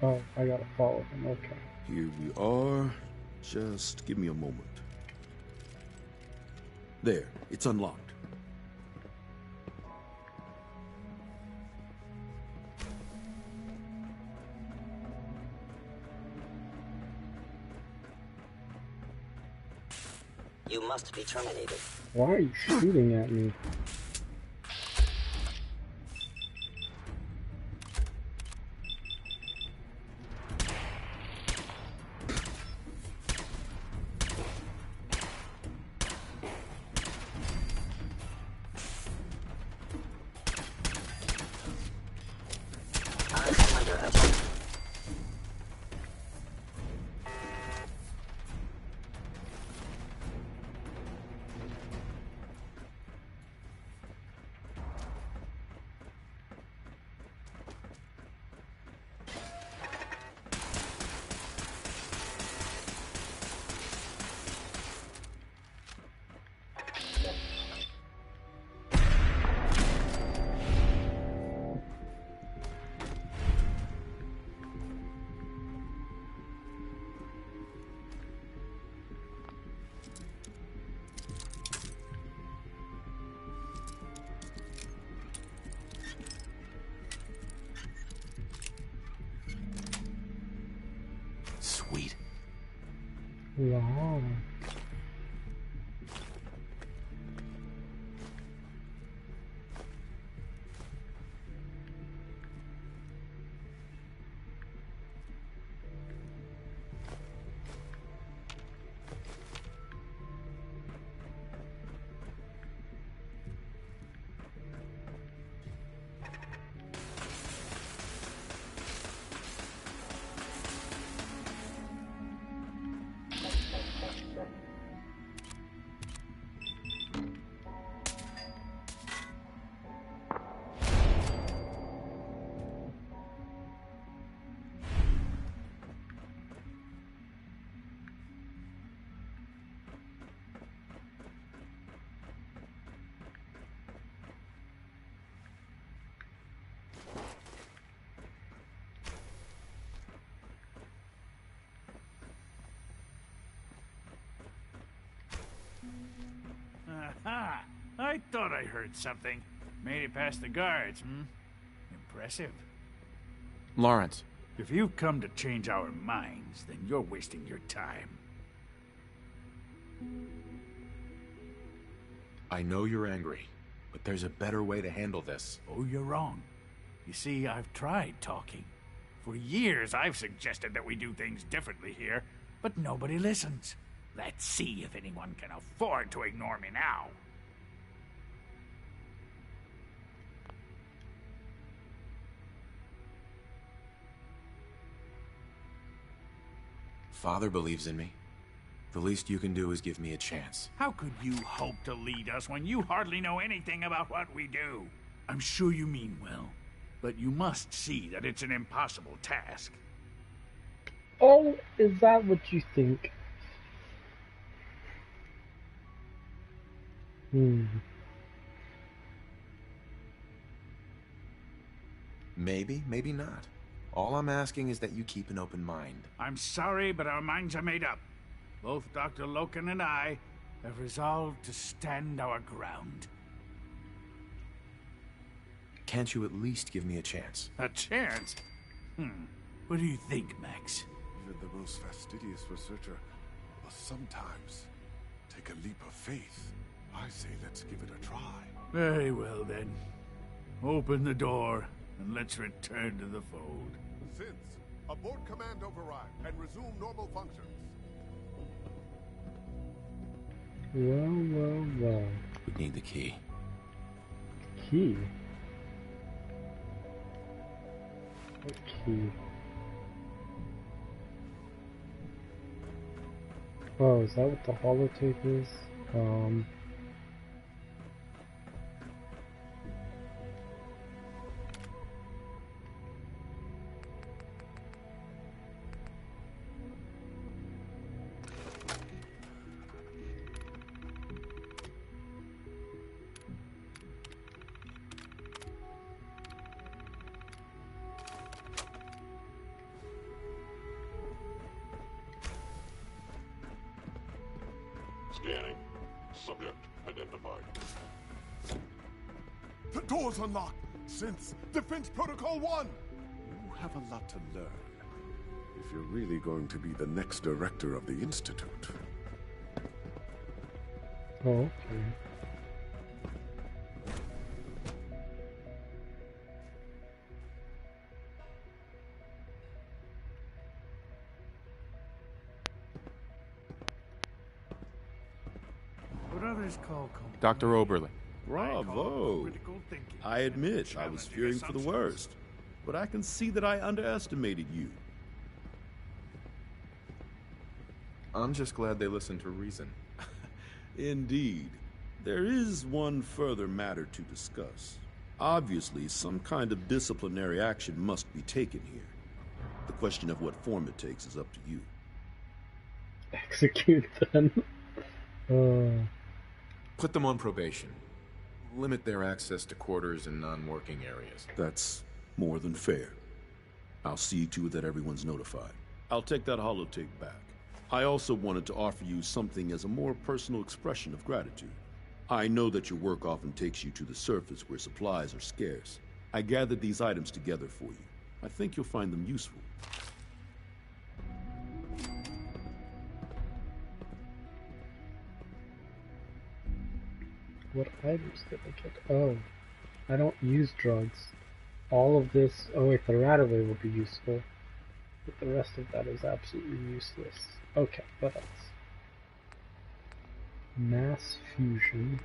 Oh, I gotta follow them, okay. Here we are. Just give me a moment. There, it's unlocked. You must be terminated. Why are you shooting at me? Sweet. Wow. Aha! I thought I heard something. Made it past the guards, hmm? Impressive. Lawrence. If you've come to change our minds, then you're wasting your time. I know you're angry, but there's a better way to handle this. Oh, you're wrong. You see, I've tried talking. For years, I've suggested that we do things differently here, but nobody listens. Let's see if anyone can afford to ignore me now. Father believes in me. The least you can do is give me a chance. How could you hope to lead us when you hardly know anything about what we do? I'm sure you mean well, but you must see that it's an impossible task. Oh, is that what you think? Maybe, maybe not. All I'm asking is that you keep an open mind. I'm sorry, but our minds are made up. Both Dr. Loken and I have resolved to stand our ground. Can't you at least give me a chance? A chance? What do you think, Max? Even the most fastidious researcher must sometimes take a leap of faith. I say let's give it a try. Very well, then. Open the door, and let's return to the fold. Synths, abort command override and resume normal functions. Well. We need the key. Key? What key? Oh, is that what the holotape is? Scanning. Subject identified. The door's unlocked! Synths, Defense Protocol 1! You have a lot to learn. If you're really going to be the next director of the Institute. Oh, okay. What others call Dr. Oberlin. Bravo! I admit I was fearing for the worst, but I can see that I underestimated you. I'm just glad they listened to reason. Indeed. There is one further matter to discuss. Obviously, some kind of disciplinary action must be taken here. The question of what form it takes is up to you. Execute them. Put them on probation. Limit their access to quarters and non-working areas. That's more than fair. I'll see to it that everyone's notified. I'll take that holotape back. I also wanted to offer you something as a more personal expression of gratitude. I know that your work often takes you to the surface where supplies are scarce. I gathered these items together for you. I think you'll find them useful. What items did I get? Oh, I don't use drugs. All of this... Oh wait, the Radaway will be useful. But the rest of that is absolutely useless. Okay, what else? Mass fusion.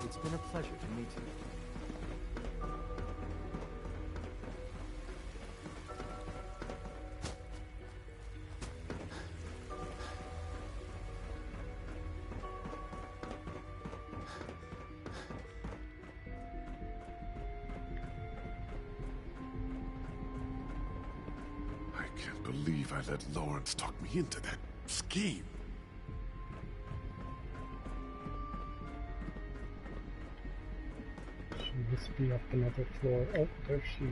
It's been a pleasure to meet you. I can't believe I let Lawrence talk me into that scheme. She must be up another floor. Oh, there she is.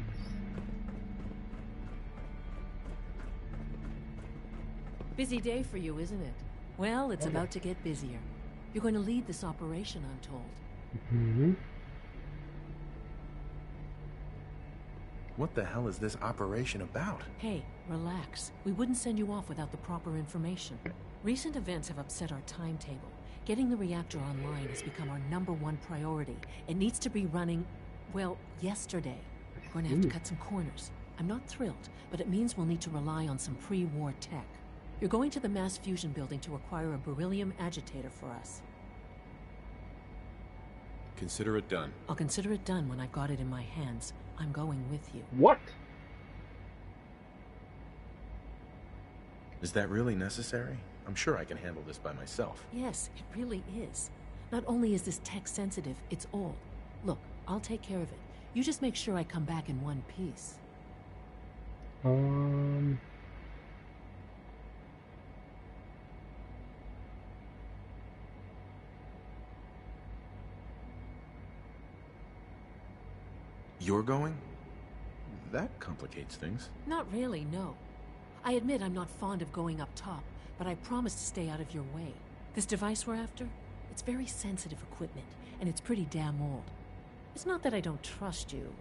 Busy day for you, isn't it? Well, it's about to get busier. You're going to lead this operation, I'm told. Mm-hmm. What the hell is this operation about? Hey, relax. We wouldn't send you off without the proper information. Recent events have upset our timetable. Getting the reactor online has become our #1 priority. It needs to be running, well, yesterday. We're going to have to cut some corners. I'm not thrilled, but it means we'll need to rely on some pre-war tech. You're going to the mass fusion building to acquire a beryllium agitator for us. Consider it done. I'll consider it done when I've got it in my hands. I'm going with you. What? Is that really necessary? I'm sure I can handle this by myself. Yes, it really is. Not only is this tech sensitive, it's old. Look, I'll take care of it. You just make sure I come back in one piece. You're going? That complicates things. Not really, no. I admit I'm not fond of going up top, but I promise to stay out of your way. This device we're after, it's very sensitive equipment, and it's pretty damn old. It's not that I don't trust you.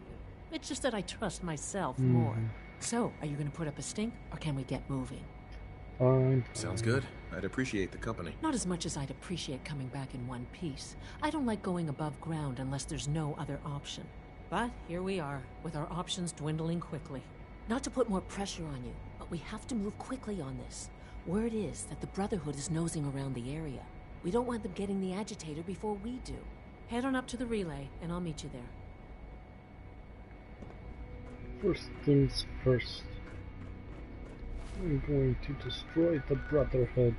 It's just that I trust myself more. So, are you going to put up a stink, or can we get moving? Fine. Sounds good. I'd appreciate the company. Not as much as I'd appreciate coming back in one piece. I don't like going above ground unless there's no other option. But here we are, with our options dwindling quickly. Not to put more pressure on you, but we have to move quickly on this. Word is that the Brotherhood is nosing around the area. We don't want them getting the agitator before we do. Head on up to the relay, and I'll meet you there. First things first. I'm going to destroy the Brotherhood.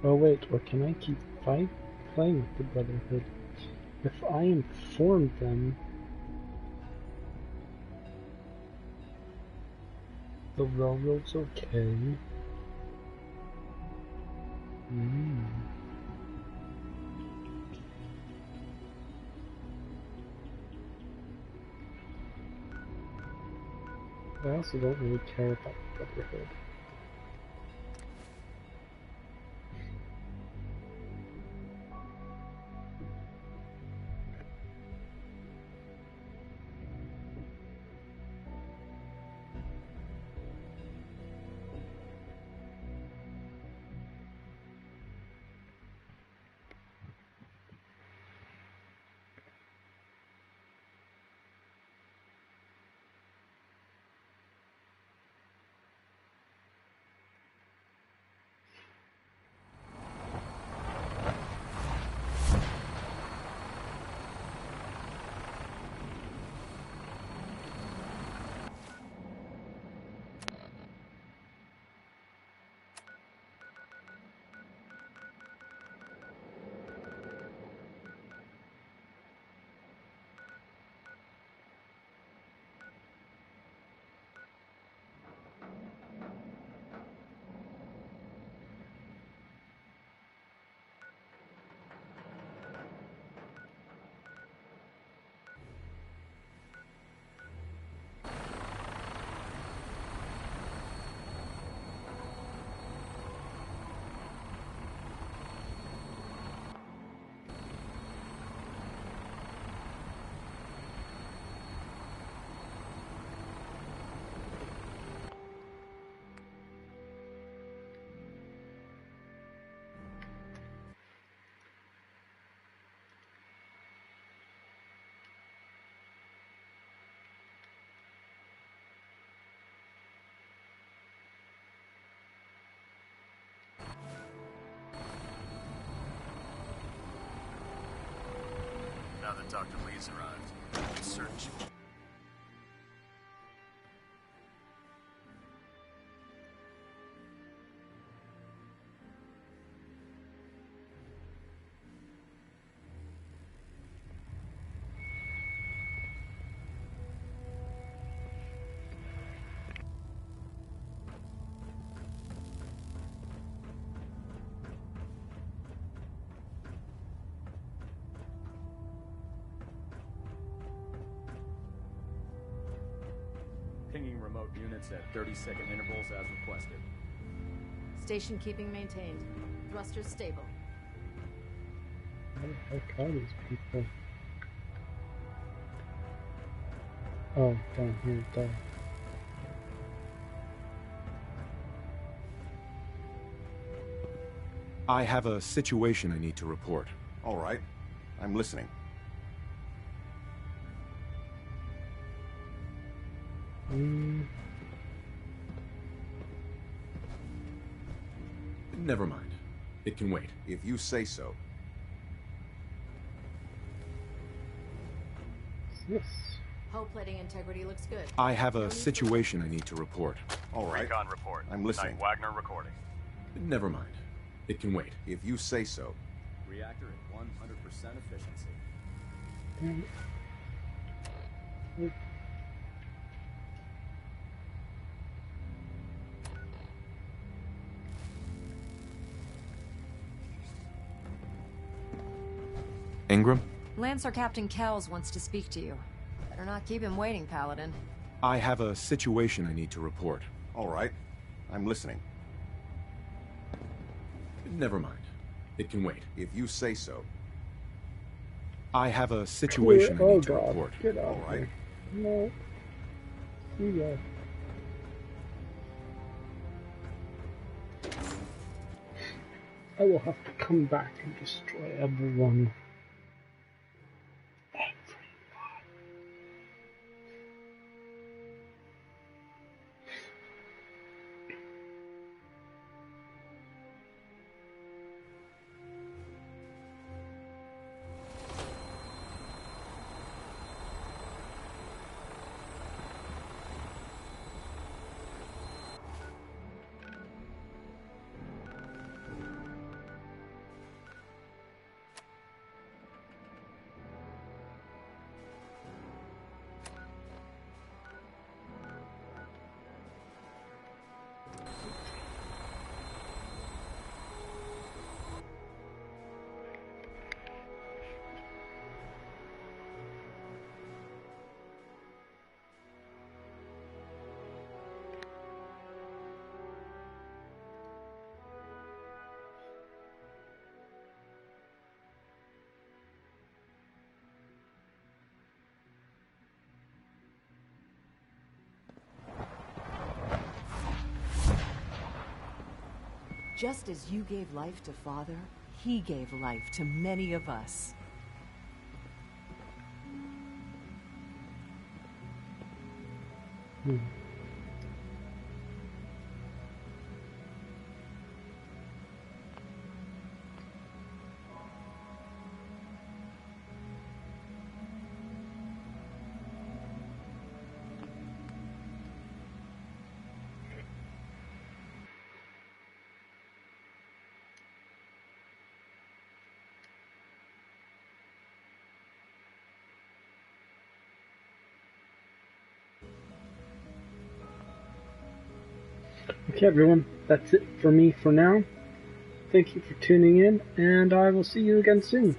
Oh wait, or can I keep playing with the Brotherhood? If I inform them... The railroad's okay. I also don't really care about Brotherhood. Now that Dr. Lee's arrived, we'll search. Pinging remote units at 30-second intervals as requested. Station keeping maintained. Thrusters stable. How the heck are these people? Oh, down here, duh. I have a situation I need to report. All right. I'm listening. Never mind. It can wait. If you say so. Yes. Hull plating integrity looks good. I have a situation I need to report. All right. Recon report. I'm listening. Knight Wagner recording. Never mind. It can wait. If you say so. Reactor at 100% efficiency. Ingram? Lancer Captain Kells wants to speak to you. Better not keep him waiting, Paladin. I have a situation I need to report. All right. I'm listening. Never mind. It can wait. If you say so. I have a situation I need to God. report. Get out All right. here. No. See ya. I will have to come back and destroy everyone. Just as you gave life to Father, he gave life to many of us. Okay, everyone, that's it for me for now. Thank you for tuning in, and I will see you again soon.